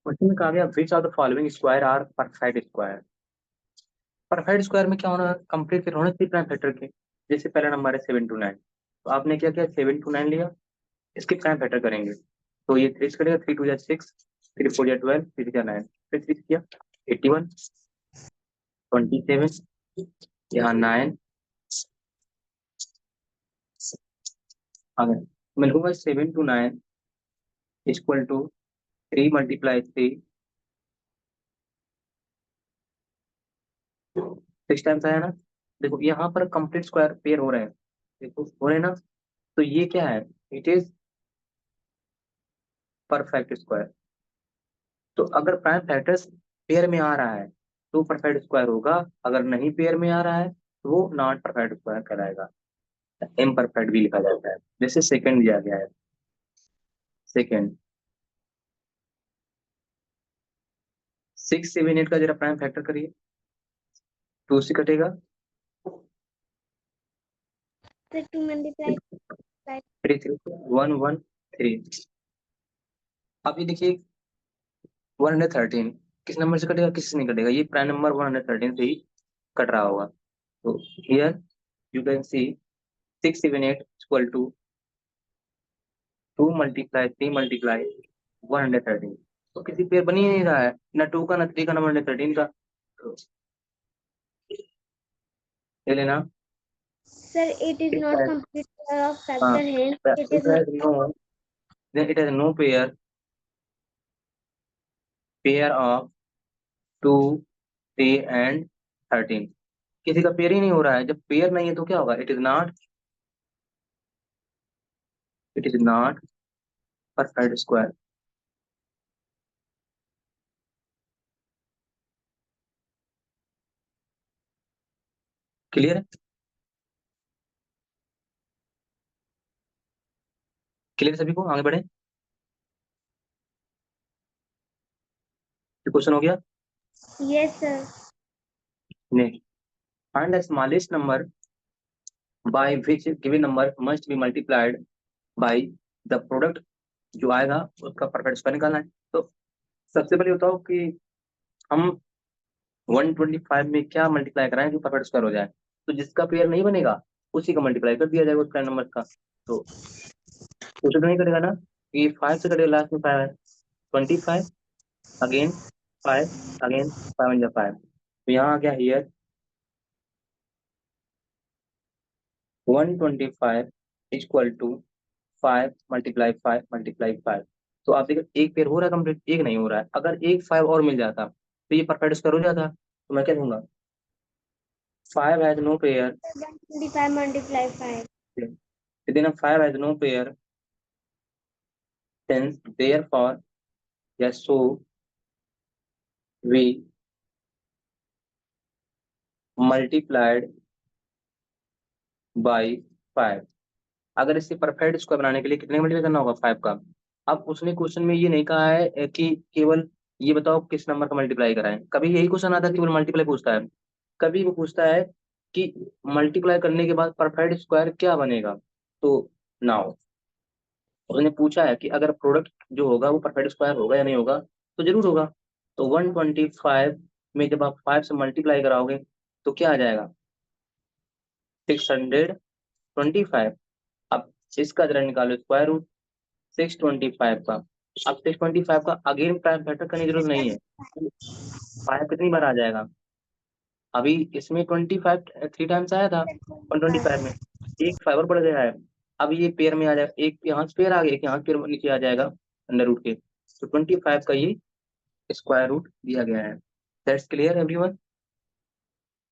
Question में कहा गया which of the following square are perfect square. Perfect square में क्या होना, कंप्लीट फिर होने चाहिए प्राइम फैक्टर के। जैसे पहला नंबर है 7 to 9, तो आपने क्या किया, 7 to 9 लिया, इसके प्राइम फैक्टर करेंगे तो ये 3 करेगा, 3 2 6, 3 4 12, 3 9, फिर 3 किया 81, 27, यहाँ 9 आ गया। मैं लिखूंगा 7 to 9 इक्वल टू 3 × 3 6 टाइम्स आया ना। देखो यहाँ पर कंप्लीट स्क्वायर पेयर हो रहे हैं, देखो हो रहे हैं ना। तो ये क्या है, इट इज परफेक्ट स्क्वायर। तो अगर प्राइम फैक्टर्स पेयर में आ रहा है तो परफेक्ट स्क्वायर होगा, अगर नहीं पेयर में आ रहा है तो वो नॉट परफेक्ट स्क्वायर कहलाएगा, इम परफेक्ट भी लिखा जाता है। जैसे सेकंड दिया गया है, सेकंड 6 7 8 का जरा प्राइम फैक्टर करिए, 2 से कटेगा, फिर 2 मल्टीप्लाई 3 3 1 1 3। अब ये देखिए 113 किस नंबर से कटेगा, किससे नहीं कटेगा, ये प्राइम नंबर 113 से ही कट रहा होगा। तो here you can see 6 7 8 equal to 2 × 3 × 113, तो किसी पेयर बन ही नहीं रहा है, ना 2 का, ना 3 का, ना 113 का। तो ये लेना sir it is not complete of हाँ, फैक्टर है, it it is has not no, then it has no pair of 2 3 and 13, किसी का पेयर ही नहीं हो रहा है। जब पेयर नहीं है तो क्या होगा, it is not perfect square. Clear है, क्लियर सभी को, आगे बढ़े। क्वेश्चन हो गया। Yes sir. Next, find the smallest number by which given number must be multiplied by the product, जो आएगा उसका परफेक्ट स्क्वायर निकालना है। तो सबसे पहले बताओ कि हम 125 में क्या मल्टीप्लाई कराएं जो परफेक्ट स्क्वायर हो जाए। तो जिसका पेयर नहीं बनेगा उसी का मल्टीप्लाई कर दिया जाएगा उस प्राइम नंबर का। तो कुछ नहीं करेगा ना, ये 5 से कटेगा, लास्ट में 5 है, 25 अगेन 5 अगेन 5 × 5, तो यहाँ आ गया हियर 125 इक्वल टू 5 × 5 × 5। तो आप देखिए एक पेयर हो रहा है कंप्लीट, एक नहीं हो रहा है। अगर एक 5 और मिल जाता तो ये परफेक्ट स्क्वायर हो जाता। तो मैं क्या दूंगा, 5 has no pair, 125 multiply 5। Then 5 has no pair, hence therefore yes so we multiplied by 5। अगर इससे परफेक्ट स्क्वायर बनाने के लिए कितने मल्टीप्लाई करना होगा, 5 का। अब उसने क्वेश्चन में ये नहीं कहा है कि केवल ये बताओ किस नंबर का मल्टीप्लाई कराएं। कभी यही क्वेश्चन आता है केवल मल्टीप्लाई पूछता है, कभी वो पूछता है कि मल्टीप्लाई करने के बाद परफेक्ट स्क्वायर क्या बनेगा। तो नाउ उसने पूछा है कि अगर प्रोडक्ट जो होगा वो परफेक्ट स्क्वायर होगा या नहीं होगा, तो जरूर होगा। तो 125 में जब आप 5 से मल्टीप्लाई कराओगे तो क्या आ जाएगा, 625। अब इसका जरा निकालो स्क्वायर रूट 625 का। अब 625 का अगेन प्राइम फैक्टर करने की जरूरत नहीं है, 5 कितनी बार आ जाएगा, अभी इसमें 25 3 टाइम्स आया था 125 में, एक 5 और बढ़ गया है। अब ये पेयर में आ जाएगा, एक यहाँ से पेयर आ गया, एक यहाँ से पेयर नीचे आ जाएगा अंडर रूट के। तो 25 का ये स्क्वायर रूट दिया गया है। That's clear everyone.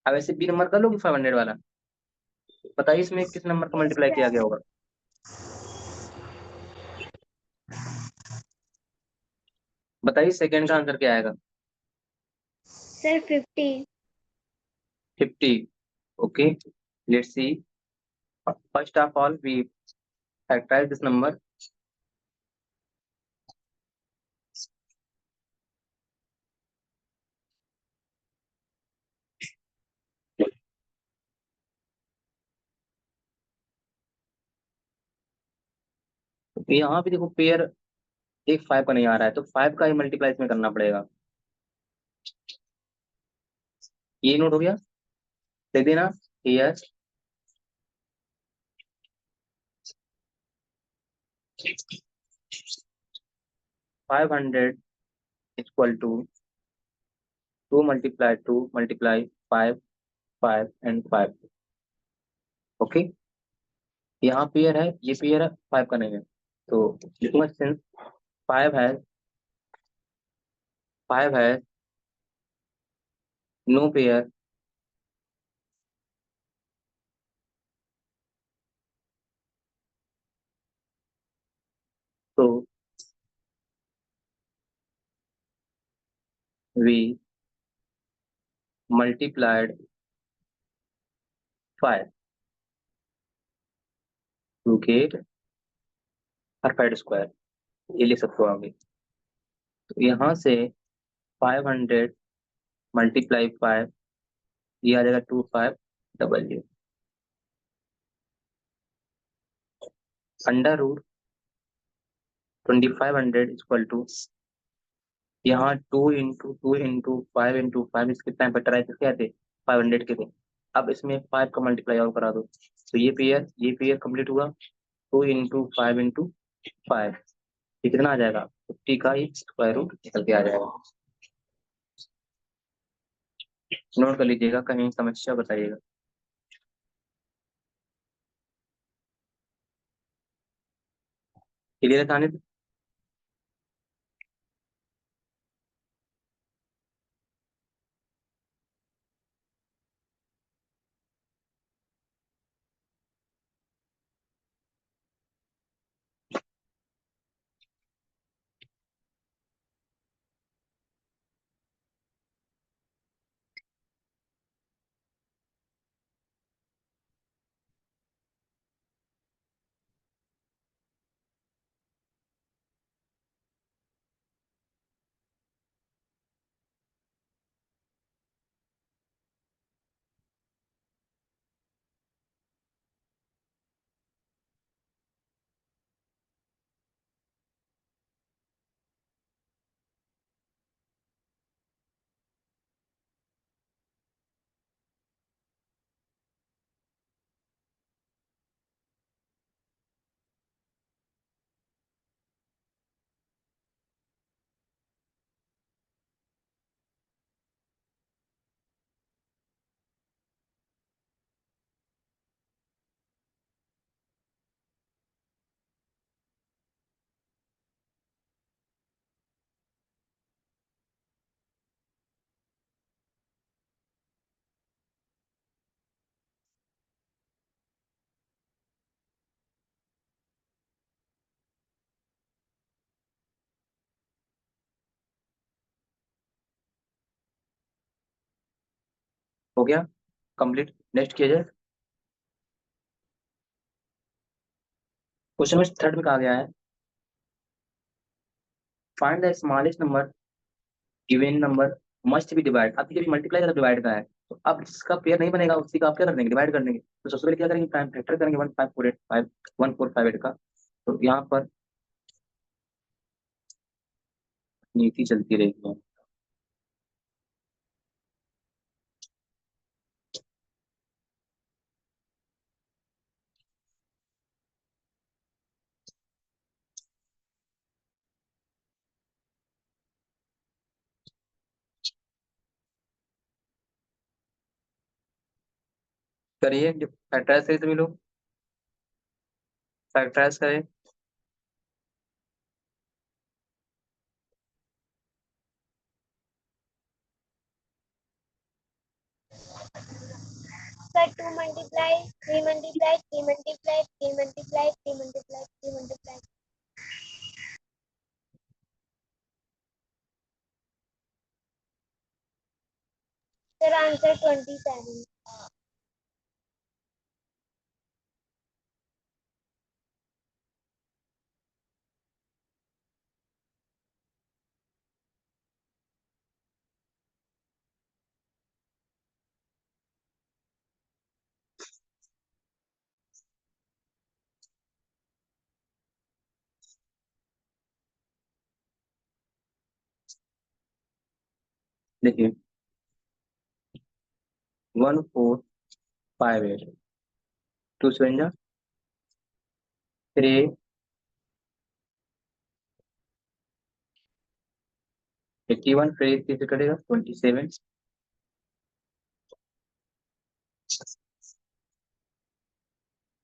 अब ऐसे बी नंबर कर लोगे 500 वाला, बताइए इसमें किस नंबर का मल्टीप्लाई किया गया होगा। बताइए सेकंड का आंसर क्या आएगा, sir 50। 50। Okay, let's see. First of all we factorise this number. यहाँ पे देखो पेयर एक 5 का नहीं आ रहा है, तो 5 का ही मल्टीप्लाई इसमें करना पड़ेगा। ये नोट हो गया, लिख देना here 500 equal to 2 multiply 2 multiply 5, 5 and 5। Okay, यहाँ पेयर है, ये पेयर है, 5 का नहीं है, तो लिखूंगा सिंस 5 है, 5 है नो पेयर, तो we multiplied 5 to get perfect square, ये लिख सकते हो आगे। तो यहाँ से 500 मल्टीप्लाई 5, ये आ जाएगा 2500 अंडर रूट 2500 इक्वल टू, यहाँ 2 इंटू 5 इसके टाइम पर ट्राई क्या थे, 500 के थे। अब इसमें 5 का मल्टीप्लाई और करा दो, तो ये पेयर कंप्लीट हुआ। 2 इंटू 5 ये कितना आ जाएगा, 50 का ही स्क्वायर रूट निकल के आ जाएगा। नोट कर लीजिएगा, कहीं समस्या बताइएगा। क्लियर है कहानी? हो गया कंप्लीट, नेक्स्ट किया जाए। क्वेश्चन में थर्ड में कहा गया है find the smallest number given number must be divide. अब जब मल्टीप्लाई का डिवाइड का है, तो अब जिसका पेयर नहीं बनेगा उसी का आप क्या कर देंगे, डिवाइड कर देंगे। तो सबसे पहले क्या करेंगे, प्राइम फैक्टर करेंगे 15485 1458 का। तो यहाँ पर नीति चलती रहेगी। करिए, जब फैक्टराइज करिए तो मिलो, फैक्टराइज करें। Sir, 2 multiply, 3 multiply, 3 multiply, 3 multiply, 3 multiply, 3 multiply. Sir, answer 27. देखिए 1458 टू सेवन जा 3 81 फिर 3 से कटेगा 27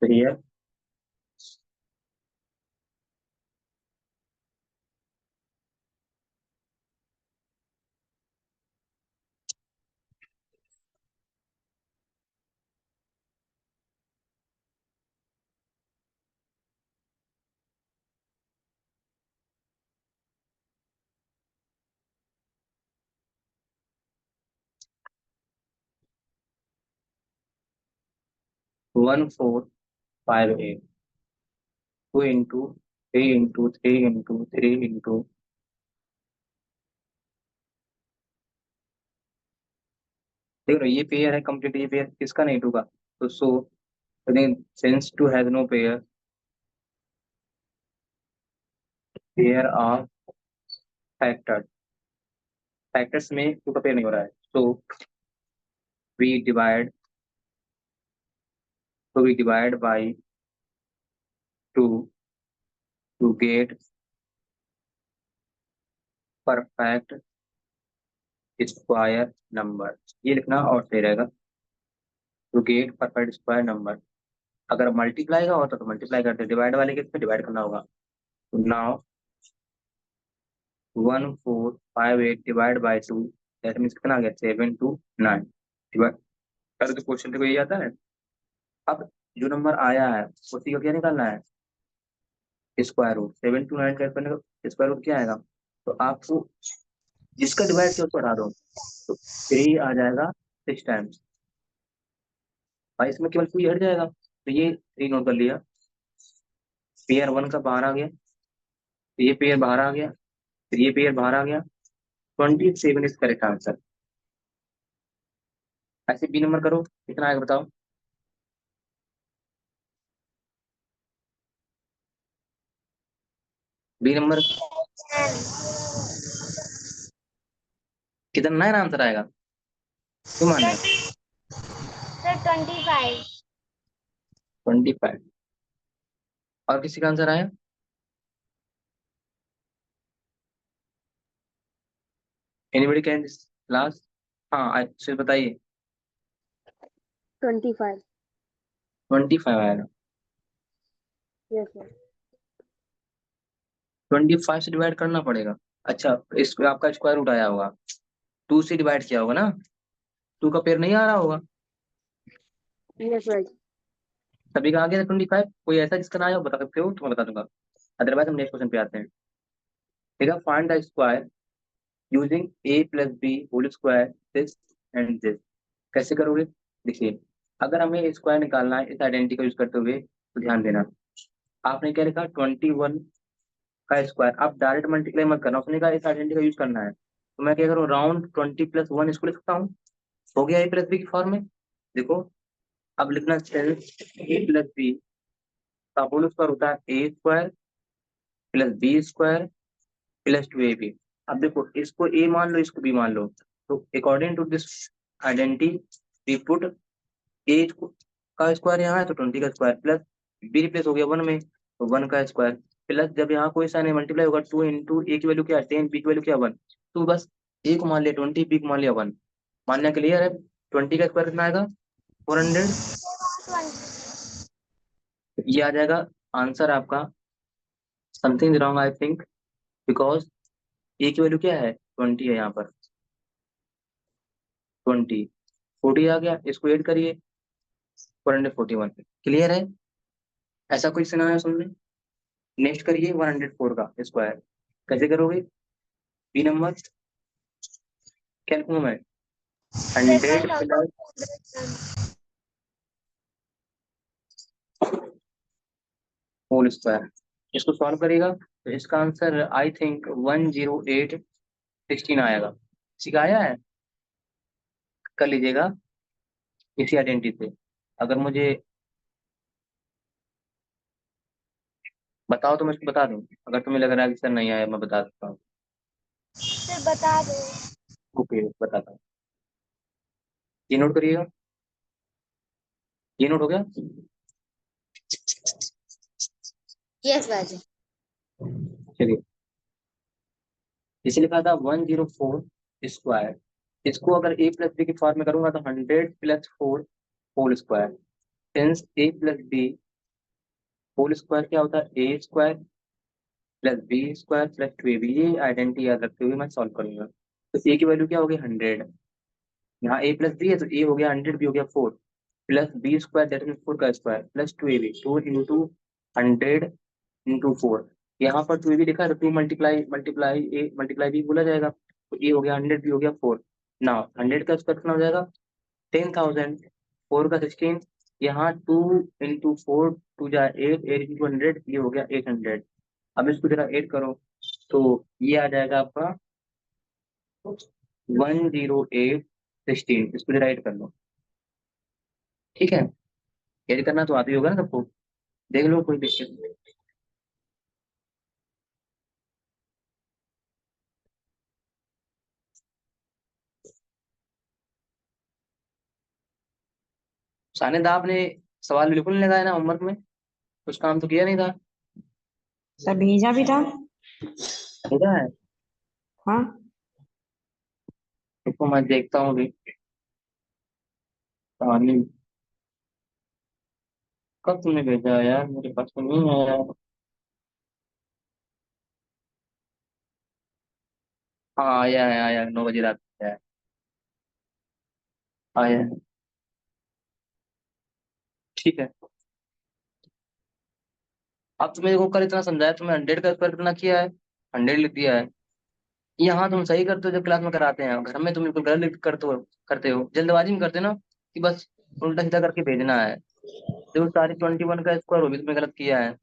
फिर ये 1458 2 इंटू 3 इंटू 3 इंटू 3 इंटू देख रहे हो, ये पेयर है कंप्लीट, ये पेयर किसका नहीं टू का, तो so since two has no pair of factor, factors में टू का पेयर नहीं हो रहा है, so we divide, so we divide by 2 to get perfect square number, ये लिखना और सही रहेगा, to get perfect square number। अगर मल्टीप्लाई का होता तो मल्टीप्लाई करते, डिवाइड वाले केस में डिवाइड करना होगा। तो now 1458 divide by 2, that means कितना आ गया 729 डिवाइड कर, तो क्वेश्चन को यही आता है। अब जो नंबर आया है उसी का क्या निकालना है, स्क्वायर रूट। 729 का स्क्वायर रूट क्या आएगा, तो आपको जिसका डिवाइड किया उसको हटा दो, तो 3 आ जाएगा 6 टाइम्स, और इसमें केवल 2 हट जाएगा, तो ये 3 नोट कर लिया। पेयर 1 का बाहर आ गया, तो ये पेयर बाहर आ गया, फिर ये पेयर बाहर आ गया, 27 इज करेक्ट आंसर। ऐसे बी नंबर करो, कितना आएगा बताओ। बी नंबर कितना नया आंसर आएगा, क्यों मान रहे हो। सर 25। 25। और किसी का आंसर आया, एनीबडी कैन लास्ट, हाँ अच्छा बताइए। 25। 25 आएगा, यस सर। 25 से डिवाइड करना पड़ेगा। अच्छा इसको आपका स्क्वायर रूट आया होगा, 2 से डिवाइड किया होगा ना, 2 का पेयर नहीं आ रहा होगा, यस सर। सभी का आ गया 25, कोई ऐसा जिसका ना आया हो बता सकते हो तो मैं बता दूंगा, अदरवाइज हम नेक्स्ट क्वेश्चन पे आते हैं। ठीक है, find the square using a plus B whole square this and this, कैसे करोगे। देखिए अगर हमें स्क्वायर निकालना है इस आइडेंटिटी का यूज करते हुए, तो ध्यान देना, आपने क्या लिखा 21 का स्क्वायर, आप डायरेक्ट मल्टीप्लाई मत करना, उसने कहा इस आइडेंटिटी का यूज करना है, तो मैं क्या करूँ राउंड 20+1 इसको लिख सकता हूँ, हो गया a प्लस बी की फॉर्म में। देखो अब लिखना चाहिए a प्लस बी का होल स्क्वायर होता है A square plus B square plus 2ab। अब देखो इसको a मान लो इसको b मान लो, तो according to this identity we put A का स्क्वायर यहाँ है तो 20 का स्क्वायर प्लस बी रिप्लेस हो गया 1 में, तो 1 का स्क्वायर प्लस जब यहाँ कोई साइन मल्टीप्लाई होगा 2 इंटू ए की वैल्यू क्या है 10, बी की वैल्यू क्या 1, तो बस ए को मान लिया 20, बी को मान लिया 1, मानने क्लियर है। 20 का स्क्वायर कितना आएगा 400, ये आ जाएगा आंसर आपका। Something wrong I think, because A की वैल्यू क्या है 20 है यहाँ पर, 20 40 आ गया, इसको ऐड करिए 441, क्लियर है। ऐसा कोई सिनारियो समझे। नेक्स्ट करिए 104 का स्क्वायर, कैसे करोगे, बी नंबर क्या लिखूंगा मैं, सर 100 5,000। प्लस होल स्क्वायर, इसको सॉल्व करेगा तो इसका आंसर आई थिंक 10816 आएगा, सिखाया है, कर लीजिएगा इसी आइडेंटिटी से। अगर मुझे बताओ तो मैं इसको बता दूं, अगर तुम्हें लग रहा है कि सर नहीं आया मैं बता सकता हूँ। सर बता दो। ओके बताता हूँ, ये नोट करिएगा, ये नोट हो गया। यस बाजी। चलिए, इसे लिखा था 104 स्क्वायर, इसको अगर ए प्लस बी की फॉर्म में करूंगा तो 100 + 4 whole square, since A plus B whole square क्या होता है, A square plus B square plus 2ab, ये आइडेंटिटी याद रखते हुए मैं सॉल्व करूंगा। तो ए की वैल्यू क्या होगी 100, यहाँ ए प्लस बी है तो ए हो गया 100, बी हो गया 4, plus B square that mean 4 का square plus 2ab, 2 into 100 into 4, यहाँ पर 2ab लिखा है तो 2 multiply multiply A multiply B बोला जाएगा, तो ए हो गया 100, बी हो गया 4। ना 100 का स्क्वायर कितना हो जाएगा 10,000, 4 का 16, यहाँ 2 इंटू 4 2 जा 8, 8 इंटू 100, ये हो गया 800। अब इसको जरा ऐड करो तो ये आ जाएगा आपका 10816, इसको जरा ऐड कर लो, ठीक है। ऐड करना तो आती होगा ना सबको, देख लो कोई दिक्कत नहीं। शानिद आपने सवाल बिल्कुल नहीं लगाया ना होमवर्क में, कुछ काम तो किया नहीं था। सर भेजा भी था। भेजा है, हाँ इसको मैं देखता हूँ अभी, कहानी कब तुमने भेजा है यार, मेरे पास तो नहीं है यार। हाँ आया है, आया 9 बजे रात को आया है, आया है, ठीक है। अब तुम्हें देखो कल इतना समझाया, तुम्हें 100 का स्क्वायर कितना किया है, 100 लिख दिया है। यहाँ तुम सही करते हो जब क्लास में कराते हैं, घर में तुम बिल्कुल गलत करते हो जल्दबाजी में करते हो ना, कि बस उल्टा सीधा करके भेजना है। देखो सारी 21 का स्क्वायर वो भी तुमने गलत किया है,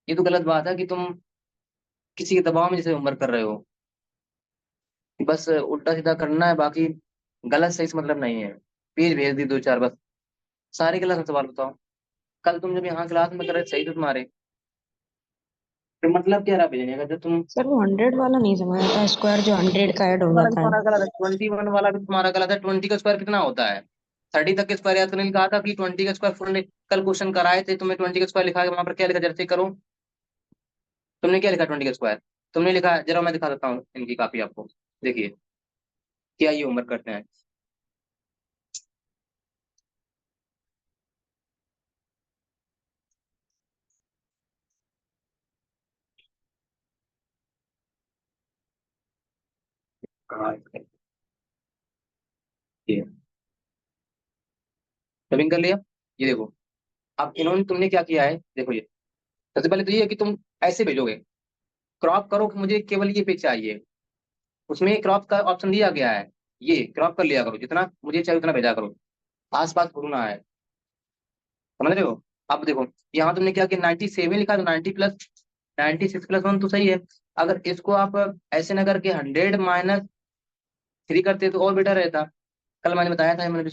ये तो गलत बात है कि तुम किसी के दबाव में जैसे होमवर्क कर रहे हो, कि बस उल्टा सीधा करना है, बाकी गलत सही से मतलब नहीं है। पेज भेज दी 2 4 बस, सारे क्लास में सवाल बताओ। कल तुम जब यहाँ क्लास में कर रहे सही तो तुम्हारे, फिर मतलब क्या रहा भेजने का जब तुम, सर वो 100 वाला नहीं समझ आता, स्क्वायर जो 100 का ऐड हो वाला भी जाता है। तुम्हारा गलत है, 21 वाला भी तुम्हारा गलत है। 20 का स्क्वायर कितना होता है, 30 तक के स्क्वायर याद करने कहा था कि 20 का स्क्वायर फुल, कल क्वेश्चन कराए थे तुम्हें, 20 का स्क्वायर लिखा है वहां पर क्या लिखा जैसे करो, तुमने क्या लिखा 20 का स्क्वायर, तुमने लिखा, जरा मैं दिखा देता हूँ इनकी कॉपी आपको, देखिए क्या ये होमवर्क करते हैं। कहाँ है? ये डबिंग कर लिया, ये देखो। अब इन्होंने तुमने क्या किया है देखो, ये सबसे पहले तो ये है कि तुम ऐसे भेजोगे, क्रॉप करो कि मुझे केवल ये पेज चाहिए, उसमें क्रॉप का ऑप्शन दिया गया है, ये क्रॉप कर लिया करो, जितना मुझे चाहिए उतना भेजा करो, आसपास घूमना है, समझ रहे हो। अब देखो यहाँ तुमने क्या किया 97 लिखा, तो 90 + 96 + 1 तो सही है। अगर इसको आप ऐसे ना करके 100 - 3 करते तो और बेटर रहता, कल मैंने बताया था, मैंने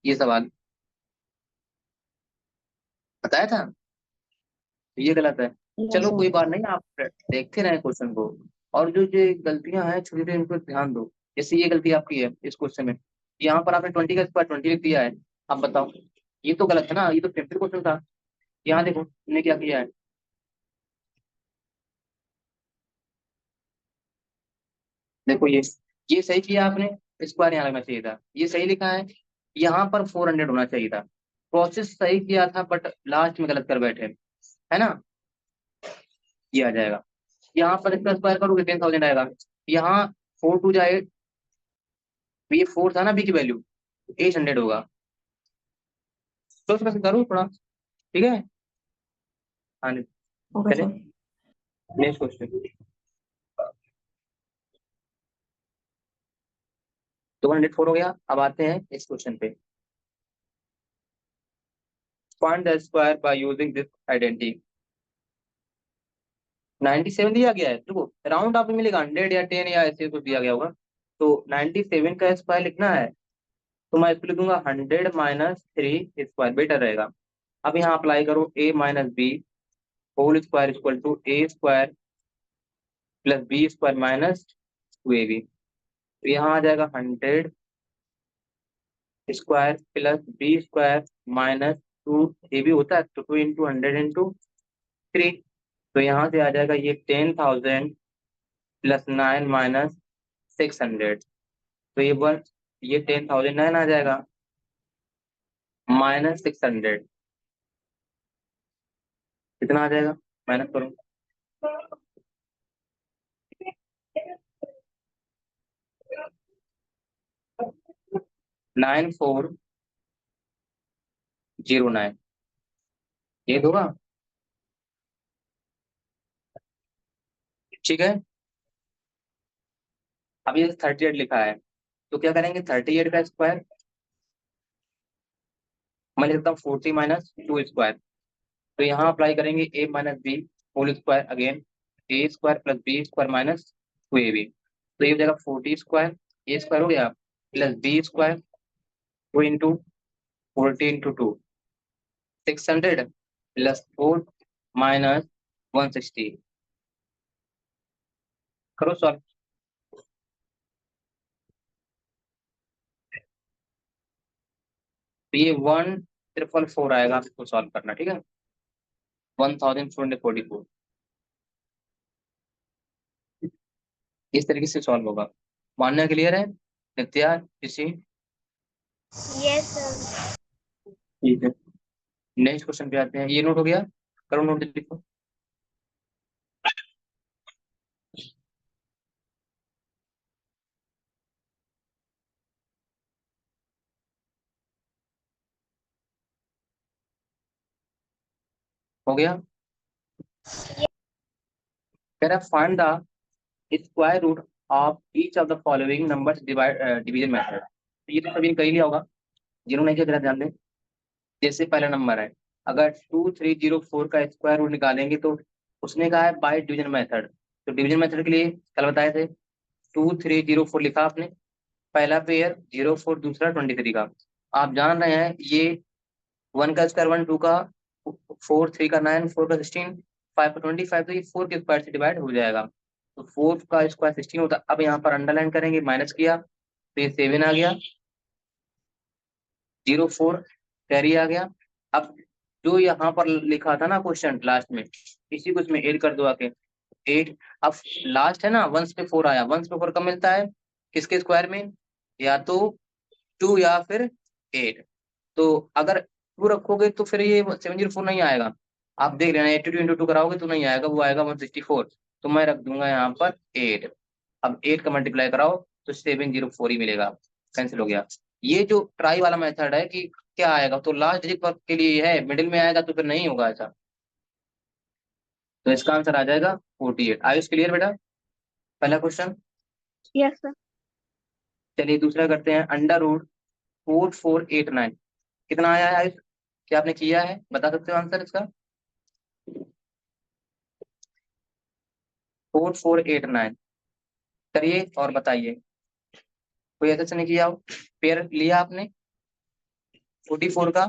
ये सवाल बताया था, ये गलत है। यस चलो कोई सर। बात नहीं, आप देखते रहे क्वेश्चन को, और जो जो गलतियां हैं छोटी छोटी इनको ध्यान दो। जैसे ये गलती आपकी है इस क्वेश्चन में, यहाँ पर आपने 20 का स्क्वायर 20 लिख दिया है, आप बताओ, ये तो गलत है ना, ये तो सिंपल क्वेश्चन था। यहाँ देखो तुमने क्या किया है, देखो ये सही किया आपने, स्क्वायर यहाँ लगना चाहिए था, ये सही लिखा है, यहाँ पर 400 होना चाहिए था, प्रोसेस सही किया था बट लास्ट में गलत कर बैठे, है ना, ये आ जाएगा। यहाँ पर इसका स्क्वायर करोगे 10,000 आएगा, यहाँ 4 2 जाए, तो ये 4 था ना बी की वैल्यू, 800 होगा, तो उसमें करो थोड़ा, ठीक है। हाँ जी, ओके चले सर। नेक्स्ट क्वेश्चन, तो 104 हो गया। अब आते हैं इस क्वेश्चन पे, find the square by using this identity. 97 दिया गया है, देखो राउंड आप में मिलेगा 100 या 10 या ऐसे कुछ दिया गया होगा, तो 97 का स्क्वायर लिखना है, तो मैं इसको लिखूंगा 100 - 3 स्क्वायर, बेटर रहेगा। अब यहाँ अप्लाई करो a - b whole square equal to a² + b² - 2ab, तो यहाँ आ जाएगा 100 square plus B square minus 2, ये भी होता है तो 2 इंटू 100 इंटू 3। तो यहाँ से आ जाएगा ये 10,000 प्लस 9 माइनस 600। तो ये 10,009 आ जाएगा माइनस 600 कितना आ जाएगा, माइनस करो। 9409 ये होगा, ठीक है। अब ये 38 लिखा है, तो क्या करेंगे 38 का स्क्वायर, मैं लिखता हूँ 40 माइनस 2 स्क्वायर। तो यहाँ अप्लाई करेंगे A minus B whole square again, A square plus B square minus 2ab। तो ये हो जाएगा 40 स्क्वायर, ए स्क्वायर हो गया plus B square 2 into 40 into 2 600 plus 4 minus 160। करो सॉल्व। तो ये 1444 आएगा, आपको सॉल्व करना, ठीक है। 1444 इस तरीके से सॉल्व होगा। मानना क्लियर है नित्या किसी? Yes sir. ठीक है, नेक्स्ट क्वेश्चन पे आते हैं। ये नोट हो गया, करो नोट, लिखो। हो गया, कह रहा find the square root of each of the following numbers division method. तो ये तो सभी ने कर ही लिया होगा, जिन्होंने क्या जरा ध्यान दें। जैसे पहला नंबर है, अगर 2304 का स्क्वायर रूट निकालेंगे तो उसने कहा है बाय डिवीजन मेथड। तो डिवीजन मेथड के लिए कल बताए थे 2304 लिखा आपने, पहला पेयर 04, दूसरा 23 का। आप जान रहे हैं ये 1 का स्क्वायर 1, 2 का 4, 3 का 9, 4 का 16, 5 का 25, तो ये 4 के स्क्वायर से डिवाइड हो जाएगा। तो 4 का स्क्वायर 16 होता है। अब यहाँ पर अंडरलाइन करेंगे, माइनस किया तो ये 7 आ गया, 04 कैरी आ गया। अब जो यहाँ पर लिखा था ना क्वेश्चन लास्ट में, इसी को इसमें ऐड कर दो आके 8। अब लास्ट है ना, 1 पे 4 आया, 1 पे 4 कब मिलता है, किसके स्क्वायर में, या तो 2 या फिर 8। तो अगर 2 रखोगे तो फिर ये 704 नहीं आएगा। आप देख लेना 82 इंटू 2 कराओगे तो नहीं आएगा, वो आएगा 164। तो मैं रख दूंगा यहाँ पर 8। अब 8 का मल्टीप्लाई कराओ तो 704 ही मिलेगा, कैंसिल हो गया। ये जो ट्राई वाला मेथड है कि क्या आएगा, तो लास्ट डिजिट पर के लिए है, मिडिल में आएगा तो फिर नहीं होगा ऐसा। तो इसका आंसर आ जाएगा 48। आयुष क्लियर बेटा, पहला क्वेश्चन। Yes sir. चलिए दूसरा करते हैं, अंडर रूट 4489 कितना आया है आयुष, क्या आपने किया है, बता सकते हो आंसर इसका? 4489 करिए और बताइए। कोई ऐसा नहीं किया हो, पेयर लिया आपने 44 का,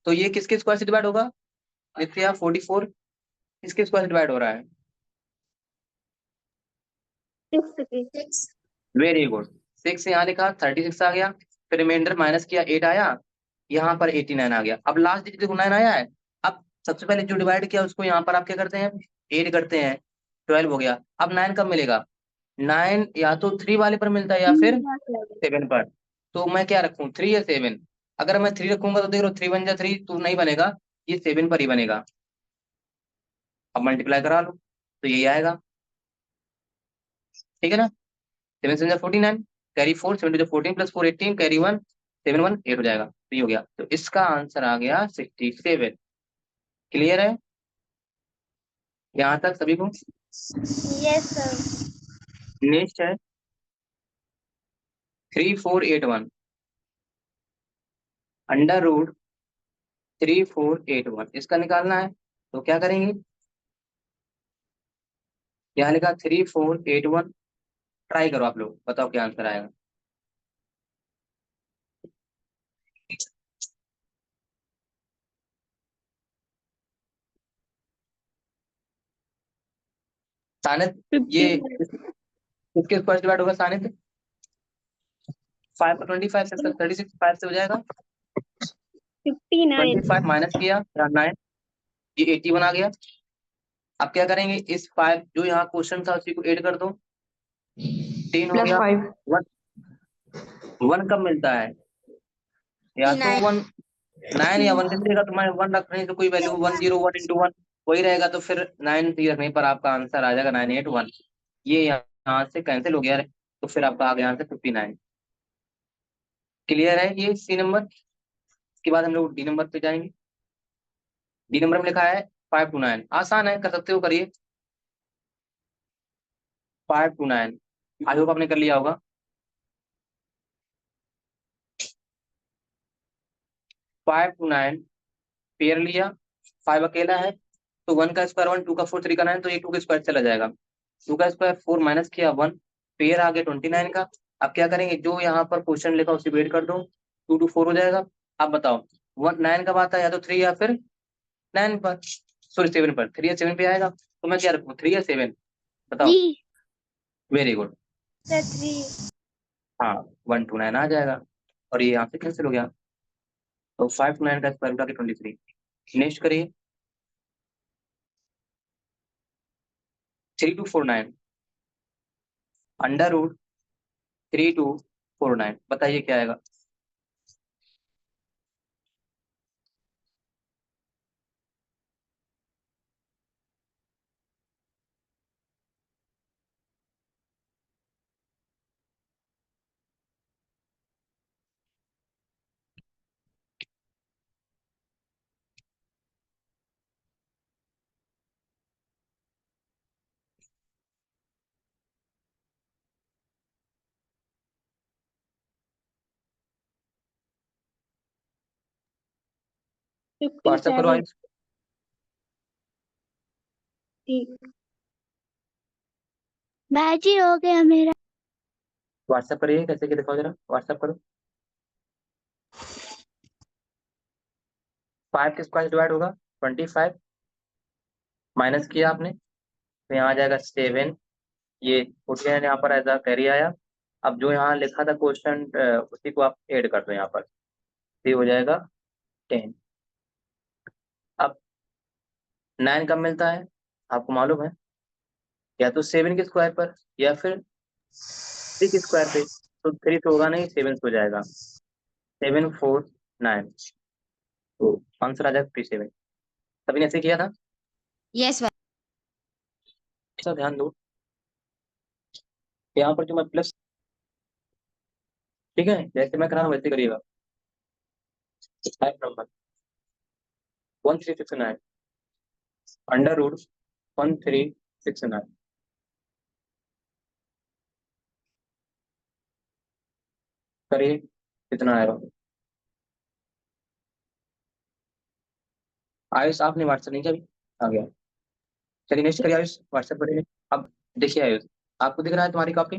तो ये किसके स्क्वायर से डिवाइड होगा नित्या, 44 किसके स्क्वायर से डिवाइड हो रहा है? 6 वेरी गुड, 6 यहाँ लिखा, 36 आ गया, फिर रिमाइंडर माइनस किया 8 आया, यहाँ पर 89 आ गया। अब लास्ट डिजिट देखो 9 आया है। अब सबसे पहले जो डिवाइड किया उसको यहाँ पर आप क्या करते हैं, 8 करते हैं, 12 हो गया। अब 9 कब मिलेगा, 9 या तो 3 वाले पर मिलता है या फिर 7 पर। तो मैं क्या रखूं, 3 या 7? अगर मैं 3 रखूंगा तो देख लो 3 1 जा 3 तो नहीं बनेगा, ये 7 पर ही बनेगा। अब मल्टीप्लाई करा लो तो यही आएगा, ठीक है ना। 7 7 49 कैरी 4, 7 टू 14 प्लस 4 18 कैरी 1 7 1 8 हो जाएगा। तो ये हो गया, तो इसका आंसर आ गया 67। क्लियर है यहाँ तक सभी को? Yes sir. नेक्स्ट है 3481, अंडर रूट 3481 इसका निकालना है। तो क्या करेंगे, यहाँ लिखा 3481, ट्राई करो आप लोग, बताओ क्या आंसर आएगा। सानित, ये 15 किसके स्क्वायर डिवाइड होगा सानित? 5 पर 25 से 36 5 से हो जाएगा 59 25 माइनस किया 9, ये 81 आ गया। अब क्या करेंगे, इस 5 जो यहाँ क्वेश्चन था उसी को ऐड कर दो, 10 हो प्लस गया। 5 1 कब मिलता है, या तो 1 9 या 1 मिलेगा, तो मैं 1 रख रही तो कोई वैल्यू 1 0 1 into 1 वही रहेगा, तो फिर 9 रखने पर आपका आंसर आ जाएगा 981। ये यहाँ से कैंसिल हो गया है, तो फिर आपका आ गया आंसर 59। क्लियर है ये सी नंबर। इसके बाद हम लोग डी नंबर पे जाएंगे। डी नंबर में लिखा है 5 to 9, आसान है, कर सकते हो, करिए। 5 to 9 आई होप आपने कर लिया होगा। 5 to 9 पेयर लिया, 5 अकेला है, तो 1 का स्क्वायर 1, 2 का 4, 3 का 9, तो ये 2 का स्क्वायर चला जाएगा। 2 का स्क्वायर 4 माइनस किया 1, पेयर आ गया 29 का। अब क्या करेंगे, जो यहाँ पर क्वेश्चन लिखा उसे वेट कर दो, 2 to 4 हो जाएगा। अब बताओ 1 9 कब आता है, या तो 3 या फिर 9 पर, सॉरी 7 पर, 3 या 7 पे आएगा, तो मैं क्या रखूँ, 3 या 7, बताओ। जी वेरी गुड, सर 3 हाँ 1 to 9 आ जाएगा, और ये यहाँ से कैंसिल हो गया, तो 5 to 9 का स्क्वायर रूट आ गया 23। नेक्स्ट करिए 3 to 4 9, अंडर रूट 3 to 4 9, बताइए क्या आएगा। व्हाट्सएप करो 57 आयुष, ठीक बाजी हो गया मेरा। व्हाट्सएप करिए, कैसे कि दिखाओ जरा, व्हाट्सएप करो। 5 के स्क्वायर डिवाइड होगा 25, माइनस किया आपने, तो यहाँ आ जाएगा 7, ये 49 यहाँ पर एज अ कैरी आया। अब जो यहाँ लिखा था क्वेश्चन उसी को आप ऐड कर दो यहाँ पर, ये हो जाएगा 10। अब 9 कब मिलता है, आपको मालूम है, या तो 7 के स्क्वायर पर, या फिर 3 के स्क्वायर पे, तो 3 तो होगा नहीं, 7 हो जाएगा, 7 4 9, तो आंसर आ जाएगा 57। सभी ने ऐसे किया था, यस ऐसा ध्यान दो, यहाँ पर जो मैं प्लस, ठीक है, जैसे मैं करा रहा हूँ वैसे करिएगा। 5 नंबर 1369, अंडर रूट 1369, करिए कितना आएगा। आयुष आपने व्हाट्सएप नहीं किया अभी, आ गया, चलिए नेक्स्ट करिए आयुष, व्हाट्सएप करिए। अब देखिए आयुष, आपको दिख रहा है तुम्हारी कॉपी,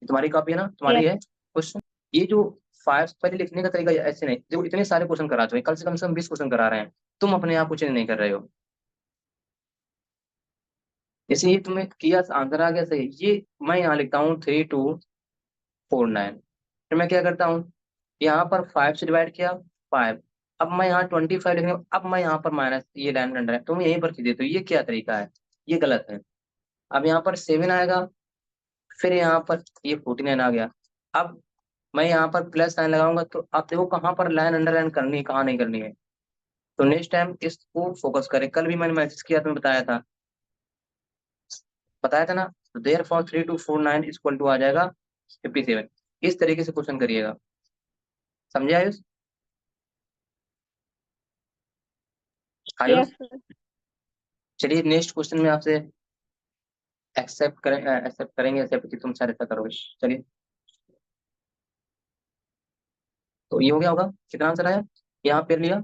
तुम्हारी कॉपी है ना, तुम्हारी है क्वेश्चन। ये जो 5 पहले लिखने का तरीका ऐसे नहीं, जो इतने सारे क्वेश्चन करा चुके हैं, कल से कम 20 क्वेश्चन करा रहे हैं, तुम अपने आप कुछ नहीं कर रहे हो, इसलिए तुम्हें किया आंसर आ गया सही। ये मैं यहाँ लिखता हूँ 3249, फिर मैं क्या करता हूँ, यहाँ पर 5 से डिवाइड किया 5, अब मैं यहाँ 25 लिखने, अब मैं यहाँ पर माइनस ये लाइन अंडर है, तुम यहीं पर चीजें, तो ये क्या तरीका है, ये गलत है। अब यहाँ पर 7 आएगा, फिर यहाँ पर ये 49 आ गया। अब मैं यहाँ पर प्लस साइन लगाऊंगा, तो आप देखो कहाँ पर लाइन अंडरलाइन करनी है, कहाँ नहीं करनी है। तो नेक्स्ट टाइम इसको फोकस करें, कल भी मैंने मैसेज किया, तुम्हें बताया था ना, तो देयर फॉर 3249 इक्वल टू आ जाएगा 57। इस तरीके से क्वेश्चन करिएगा, समझे आयुष। आयुष यस चलिए नेक्स्ट क्वेश्चन में आपसे एक्सेप्ट करेंगे, एक्सेप्ट तुम शायद ऐसा करोगे। चलिए, तो ये हो गया होगा, कितना आंसर आया, यहाँ पेड़ लिया,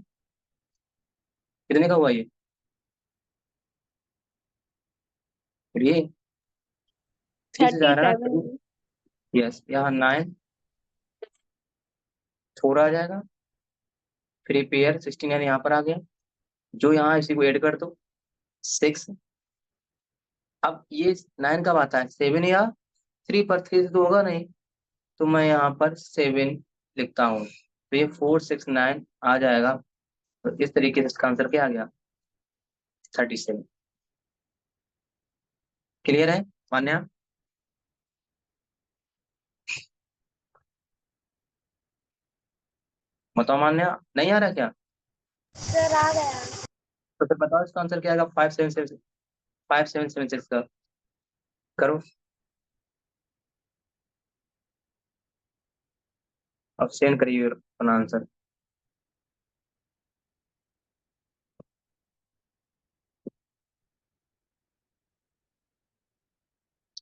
कितने का हुआ ये, फिर ये 3 से जा रहा है ना, 37 यस, यहाँ 9 थोड़ा आ जाएगा, फिर ये पेयर 69 यहाँ पर आ गया, जो यहाँ इसी को ऐड कर दो 6। अब ये 9 कब आता है, 7 या 3 पर, 3 से तो होगा नहीं, तो मैं यहाँ पर 7 लिखता हूँ, तो ये 469 आ जाएगा। तो इस तरीके से इसका आंसर क्या आ गया, 37। क्लियर है मान्या? बताओ मान्या, नहीं आ रहा क्या? सर आ गया। तो फिर बताओ इसका आंसर क्या आएगा, 5776 का करो। अब सेंड करिए अपना आंसर।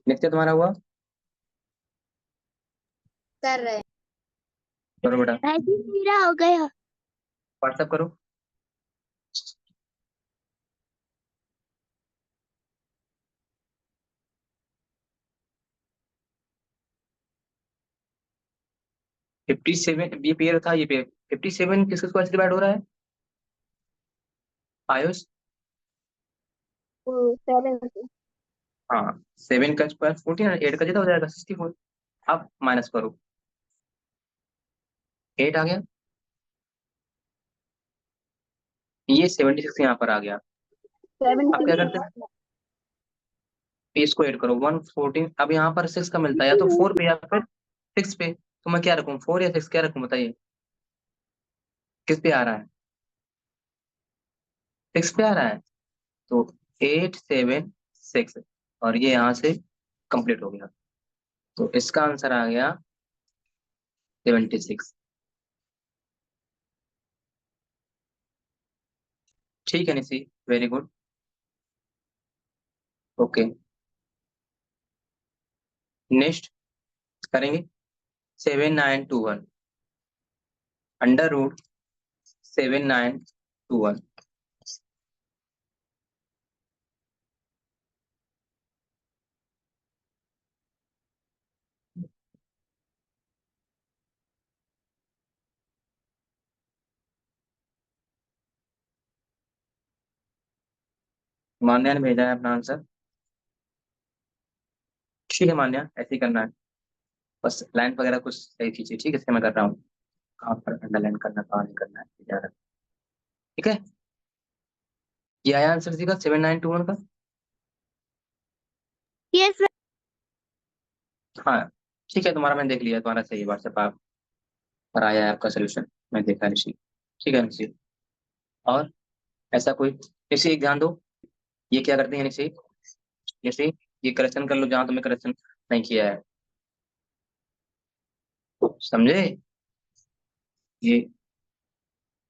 नित्य तुम्हारा हुआ? कर रहे करो बेटा, मेरा हो गया। व्हाट्सएप करो। फिफ्टी सेवन ये पेयर था, ये पेयर 57 किसके स्क्वायर से डिवाइड हो रहा है आयुष? 7 हाँ, 7 का स्क्वायर 14, 8 का जितना हो जाएगा 64। अब माइनस करो, 8 आ गया, ये 76 यहाँ पर आ गया। अब क्या करते हैं, इसको ऐड करो 114। अब यहाँ पर 6 का मिलता है, या तो 4 पे या फिर 6 पे। तो मैं क्या रखूँ, 4 या 6, क्या रखूँ बताइए, किस पे आ रहा है? 6 पे आ रहा है, तो 876, और ये यहाँ से कंप्लीट हो गया। तो इसका आंसर आ गया 76। ठीक है Nishi, very good. Okay, next करेंगे 7921 अंडर रूट 7921। मान्या ने भेजा है अपना आंसर। ठीक है मान्या, ऐसे ही करना है, बस लाइन वगैरह कुछ सही कीजिए। ठीक है, इससे मैं कर रहा हूँ, कहाँ पर अंडरलाइन करना, कहाँ नहीं करना है, ध्यान रखना। ठीक है, ये आया आंसर जी का 7921 का। यस हाँ ठीक है, तुम्हारा मैंने देख लिया, तुम्हारा सही व्हाट्सएप आप पर आया है आपका सोल्यूशन, मैं देखा निश्चित। ठीक है निश्चित, और ऐसा कोई, निश्चित एक ध्यान दो, ये क्या करते हैं निश्चित, जैसे ये करेक्शन कर लो जहां तुमने करेक्शन नहीं किया है, समझे? ये